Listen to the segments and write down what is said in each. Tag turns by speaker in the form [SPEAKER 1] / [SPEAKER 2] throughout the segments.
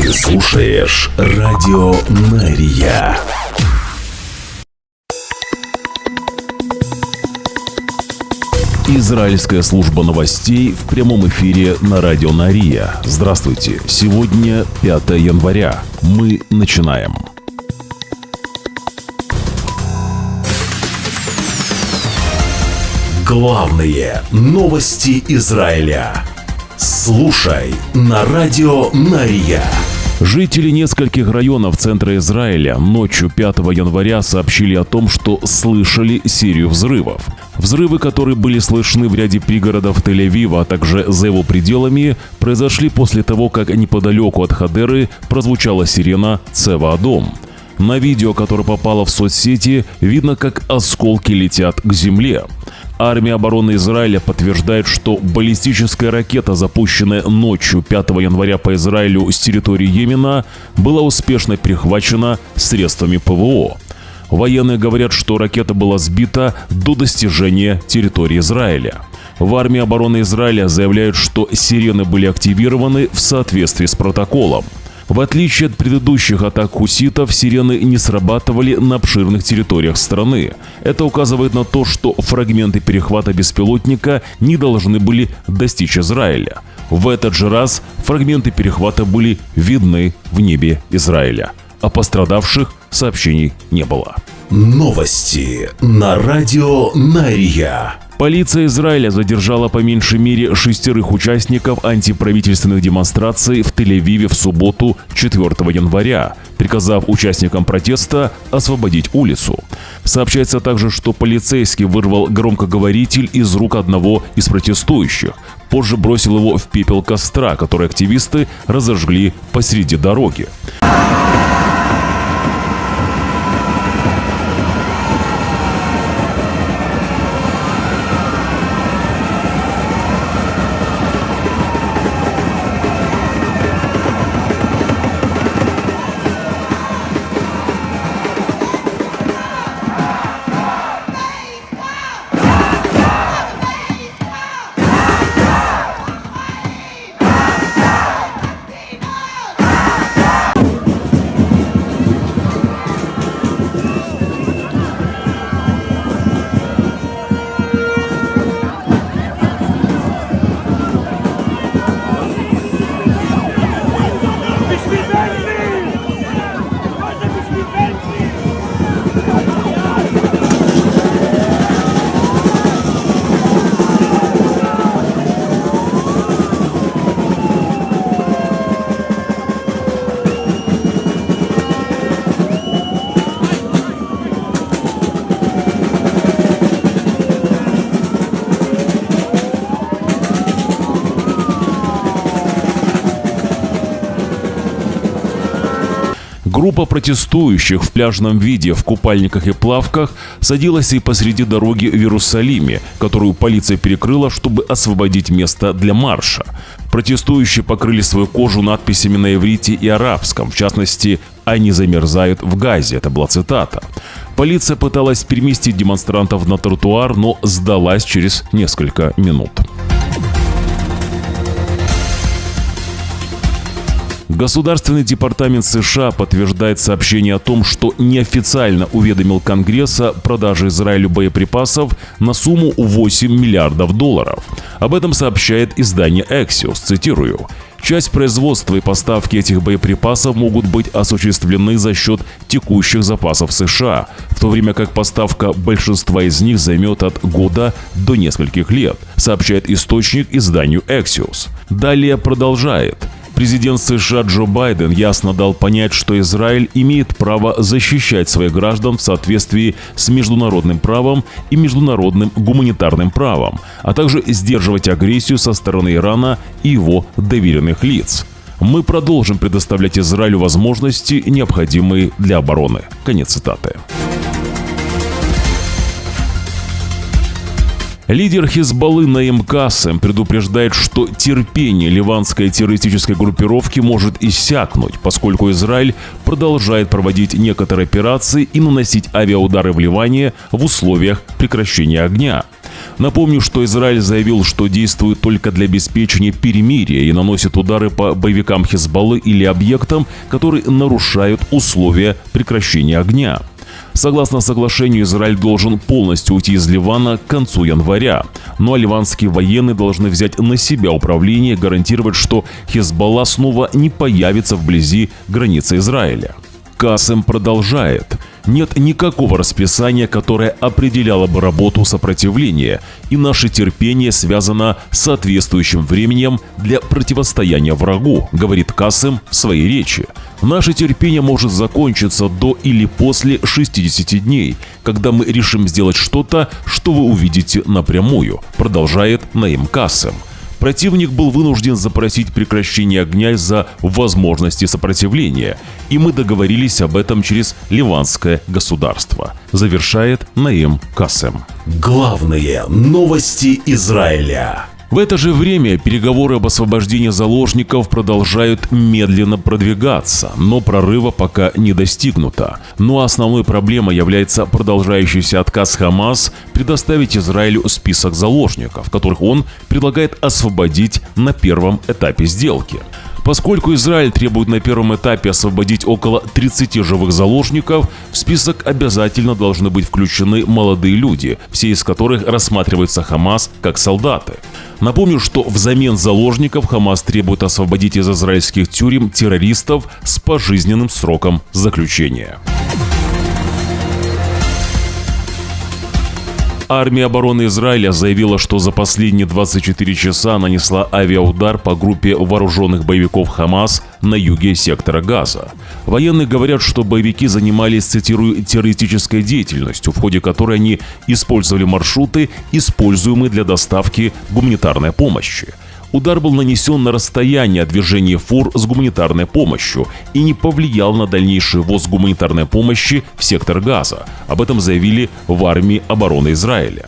[SPEAKER 1] Ты слушаешь Радио Мария. Израильская служба новостей в прямом эфире на Радио Мария. Здравствуйте. Сегодня 5 января. Мы начинаем. Главные новости Израиля. Слушай на Радио Мария. Жители нескольких районов центра Израиля ночью 5 января сообщили о том, что слышали серию взрывов. Взрывы, которые были слышны в ряде пригородов Тель-Авива, а также за его пределами, произошли после того, как неподалеку от Хадеры прозвучала сирена «Цева Адом». На видео, которое попало в соцсети, видно, как осколки летят к земле. Армия обороны Израиля подтверждает, что баллистическая ракета, запущенная ночью 5 января по Израилю с территории Йемена, была успешно перехвачена средствами ПВО. Военные говорят, что ракета была сбита до достижения территории Израиля. В армии обороны Израиля заявляют, что сирены были активированы в соответствии с протоколом. В отличие от предыдущих атак хуситов, сирены не срабатывали на обширных территориях страны. Это указывает на то, что фрагменты перехвата беспилотника не должны были достичь Израиля. В этот же раз фрагменты перехвата были видны в небе Израиля. О пострадавших сообщений не было. Новости на Радио Мария. Полиция Израиля задержала по меньшей мере 6 участников антиправительственных демонстраций в Тель-Авиве в субботу 4 января, приказав участникам протеста освободить улицу. Сообщается также, что полицейский вырвал громкоговоритель из рук одного из протестующих, позже бросил его в пепел костра, который активисты разожгли посреди дороги. Группа протестующих в пляжном виде, в купальниках и плавках садилась и посреди дороги в Иерусалиме, которую полиция перекрыла, чтобы освободить место для марша. Протестующие покрыли свою кожу надписями на иврите и арабском, в частности, «Они замерзают в Газе», это была цитата. Полиция пыталась переместить демонстрантов на тротуар, но сдалась через несколько минут. Государственный департамент США подтверждает сообщение о том, что неофициально уведомил Конгресс о продаже Израилю боеприпасов на сумму $8 миллиардов. Об этом сообщает издание Axios, цитирую. Часть производства и поставки этих боеприпасов могут быть осуществлены за счет текущих запасов США, в то время как поставка большинства из них займет от года до нескольких лет, сообщает источник изданию Axios. Далее продолжает. Президент США Джо Байден ясно дал понять, что Израиль имеет право защищать своих граждан в соответствии с международным правом и международным гуманитарным правом, а также сдерживать агрессию со стороны Ирана и его доверенных лиц. Мы продолжим предоставлять Израилю возможности, необходимые для обороны. Конец цитаты. Лидер Хизбаллы Наим Кассем предупреждает, что терпение ливанской террористической группировки может иссякнуть, поскольку Израиль продолжает проводить некоторые операции и наносить авиаудары в Ливане в условиях прекращения огня. Напомню, что Израиль заявил, что действует только для обеспечения перемирия и наносит удары по боевикам Хизбаллы или объектам, которые нарушают условия прекращения огня. Согласно соглашению, Израиль должен полностью уйти из Ливана к концу января. Ну а ливанские военные должны взять на себя управление и гарантировать, что Хизбалла снова не появится вблизи границы Израиля. Кассем продолжает. Нет никакого расписания, которое определяло бы работу сопротивления, и наше терпение связано с соответствующим временем для противостояния врагу, говорит Кассем в своей речи. Наше терпение может закончиться до или после 60 дней, когда мы решим сделать что-то, что вы увидите напрямую, продолжает Наим Кассем. Противник был вынужден запросить прекращение огня из-за возможности сопротивления, и мы договорились об этом через ливанское государство, завершает Наим Кассем.
[SPEAKER 2] Главные новости Израиля.
[SPEAKER 1] В это же время переговоры об освобождении заложников продолжают медленно продвигаться, но прорыва пока не достигнуто. Но основной проблемой является продолжающийся отказ Хамас предоставить Израилю список заложников, которых он предлагает освободить на первом этапе сделки. Поскольку Израиль требует на первом этапе освободить около 30 живых заложников, в список обязательно должны быть включены молодые люди, все из которых рассматриваются Хамас как солдаты. Напомню, что взамен заложников Хамас требует освободить из израильских тюрем террористов с пожизненным сроком заключения. Армия обороны Израиля заявила, что за последние 24 часа нанесла авиаудар по группе вооруженных боевиков Хамас на юге сектора Газа. Военные говорят, что боевики занимались, цитирую, террористической деятельностью, в ходе которой они использовали маршруты, используемые для доставки гуманитарной помощи. Удар был нанесен на расстояние от движения фур с гуманитарной помощью и не повлиял на дальнейший ввоз гуманитарной помощи в сектор Газа. Об этом заявили в армии обороны Израиля.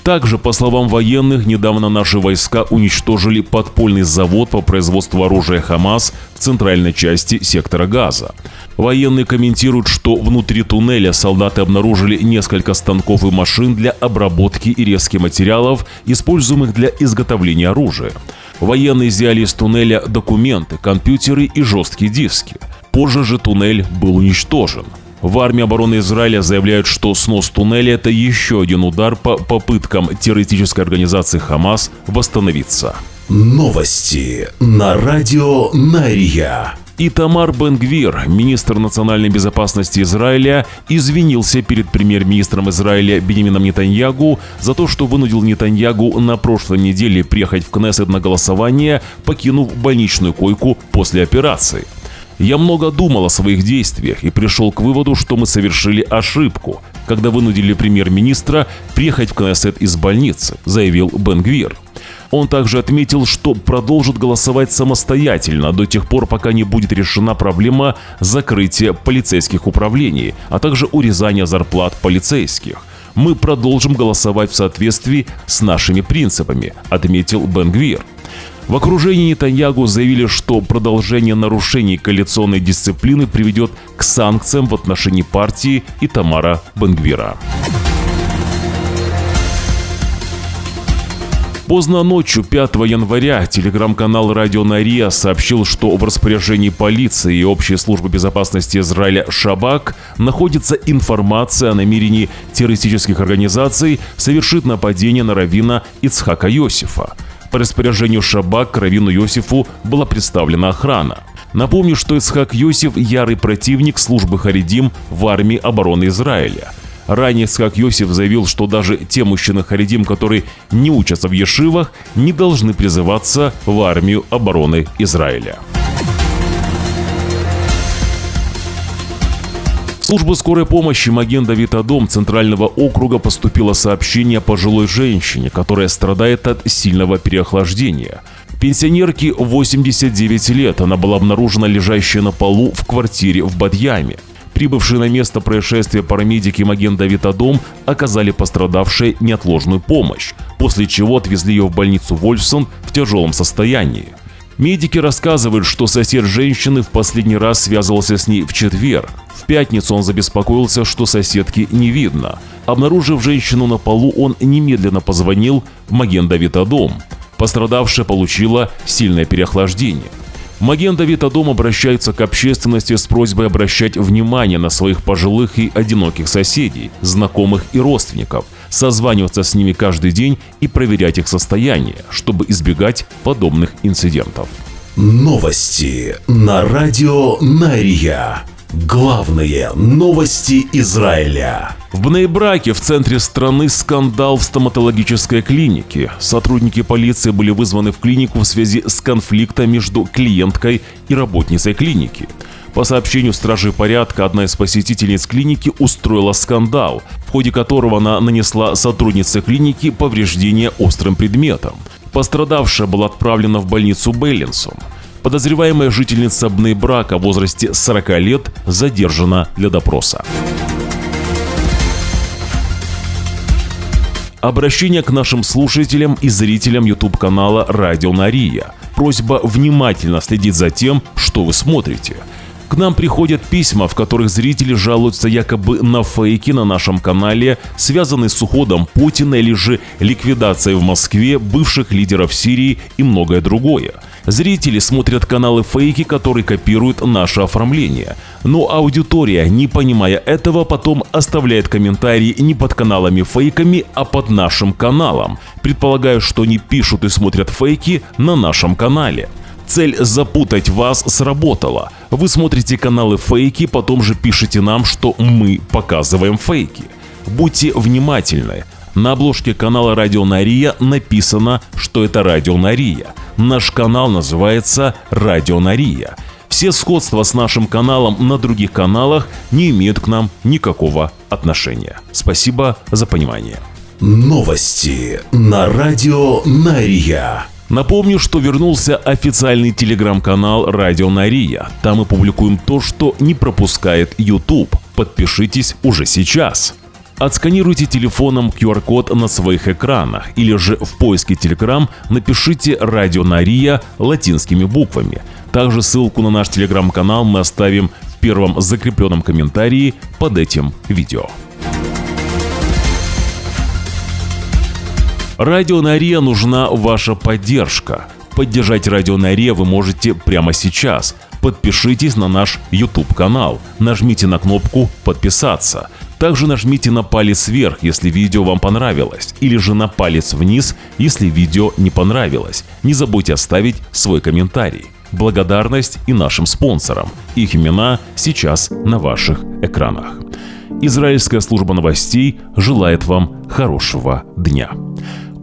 [SPEAKER 1] Также, по словам военных, недавно наши войска уничтожили подпольный завод по производству оружия Хамас в центральной части сектора Газа. Военные комментируют, что внутри туннеля солдаты обнаружили несколько станков и машин для обработки и резки материалов, используемых для изготовления оружия. Военные изъяли из туннеля документы, компьютеры и жесткие диски. Позже же туннель был уничтожен. В армии обороны Израиля заявляют, что снос туннеля – это еще один удар по попыткам террористической организации Хамас восстановиться.
[SPEAKER 2] Новости на радио Нария.
[SPEAKER 1] Итамар Бен-Гвир, министр национальной безопасности Израиля, извинился перед премьер-министром Израиля Биньямином Нетаньягу за то, что вынудил Нетаньягу на прошлой неделе приехать в Кнессет на голосование, покинув больничную койку после операции. «Я много думал о своих действиях и пришел к выводу, что мы совершили ошибку, когда вынудили премьер-министра приехать в Кнессет из больницы», заявил Бен-Гвир. Он также отметил, что продолжит голосовать самостоятельно до тех пор, пока не будет решена проблема закрытия полицейских управлений, а также урезания зарплат полицейских. «Мы продолжим голосовать в соответствии с нашими принципами», отметил Бен-Гвир. В окружении Нетаньягу заявили, что продолжение нарушений коалиционной дисциплины приведет к санкциям в отношении партии Итамара Бен-Гвира. Поздно ночью 5 января телеграм-канал «Радио Нария» сообщил, что в распоряжении полиции и общей службы безопасности Израиля Шабак находится информация о намерении террористических организаций совершить нападение на раввина Ицхака Йосифа. По распоряжению Шабак к раввину Йосифу была представлена охрана. Напомню, что Ицхак Йосиф – ярый противник службы Харидим в армии обороны Израиля. Ранее Ицхак Йосиф заявил, что даже те мужчины Харидим, которые не учатся в ешивах, не должны призываться в армию обороны Израиля. В службу скорой помощи Маген-Давид-Адом Центрального округа поступило сообщение о пожилой женщине, которая страдает от сильного переохлаждения. Пенсионерке 89 лет, она была обнаружена лежащей на полу в квартире в Бадьяме. Прибывшие на место происшествия парамедики Маген-Давид-Адом оказали пострадавшей неотложную помощь, после чего отвезли ее в больницу Вольфсон в тяжелом состоянии. Медики рассказывают, что сосед женщины в последний раз связывался с ней в четверг. В пятницу он забеспокоился, что соседки не видно. Обнаружив женщину на полу, он немедленно позвонил в Маген-Давид-Адом. Пострадавшая получила сильное переохлаждение. В Маген-Давид-Адом обращаются к общественности с просьбой обращать внимание на своих пожилых и одиноких соседей, знакомых и родственников, созваниваться с ними каждый день и проверять их состояние, чтобы избегать подобных инцидентов.
[SPEAKER 2] Новости на радио Нария. Главные новости Израиля.
[SPEAKER 1] В Бней-Браке, в центре страны, скандал в стоматологической клинике. Сотрудники полиции были вызваны в клинику в связи с конфликтом между клиенткой и работницей клиники. По сообщению стражей порядка, одна из посетительниц клиники устроила скандал, в ходе которого она нанесла сотруднице клиники повреждения острым предметом. Пострадавшая была отправлена в больницу Беллинсом. Подозреваемая жительница Бней-Брака в возрасте 40 лет задержана для допроса. Обращение к нашим слушателям и зрителям YouTube-канала «Радио Нария». Просьба внимательно следить за тем, что вы смотрите. К нам приходят письма, в которых зрители жалуются якобы на фейки на нашем канале, связанные с уходом Путина или же ликвидацией в Москве бывших лидеров Сирии и многое другое. Зрители смотрят каналы фейки, которые копируют наше оформление. Но аудитория, не понимая этого, потом оставляет комментарии не под каналами-фейками, а под нашим каналом, предполагая, что они пишут и смотрят фейки на нашем канале. Цель запутать вас сработала. Вы смотрите каналы фейки, потом же пишете нам, что мы показываем фейки. Будьте внимательны. На обложке канала «Радио Нария» написано, что это «Радио Нария». Наш канал называется «Радио Нария». Все сходства с нашим каналом на других каналах не имеют к нам никакого отношения. Спасибо за понимание.
[SPEAKER 2] Новости на радио Нария.
[SPEAKER 1] Напомню, что вернулся официальный телеграм-канал «Радио Нария». Там мы публикуем то, что не пропускает YouTube. Подпишитесь уже сейчас. Отсканируйте телефоном QR-код на своих экранах или же в поиске Telegram напишите «Радио Нария» латинскими буквами. Также ссылку на наш телеграм-канал мы оставим в первом закрепленном комментарии под этим видео. Радио Нария нужна ваша поддержка. Поддержать Радио Нария вы можете прямо сейчас. Подпишитесь на наш YouTube-канал, нажмите на кнопку «Подписаться». Также нажмите на палец вверх, если видео вам понравилось, или же на палец вниз, если видео не понравилось. Не забудьте оставить свой комментарий. Благодарность и нашим спонсорам. Их имена сейчас на ваших экранах. Израильская служба новостей желает вам хорошего дня.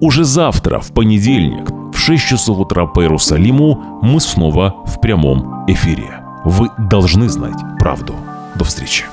[SPEAKER 1] Уже завтра, в понедельник, в 6 часов утра по Иерусалиму, мы снова в прямом эфире. Вы должны знать правду. До встречи.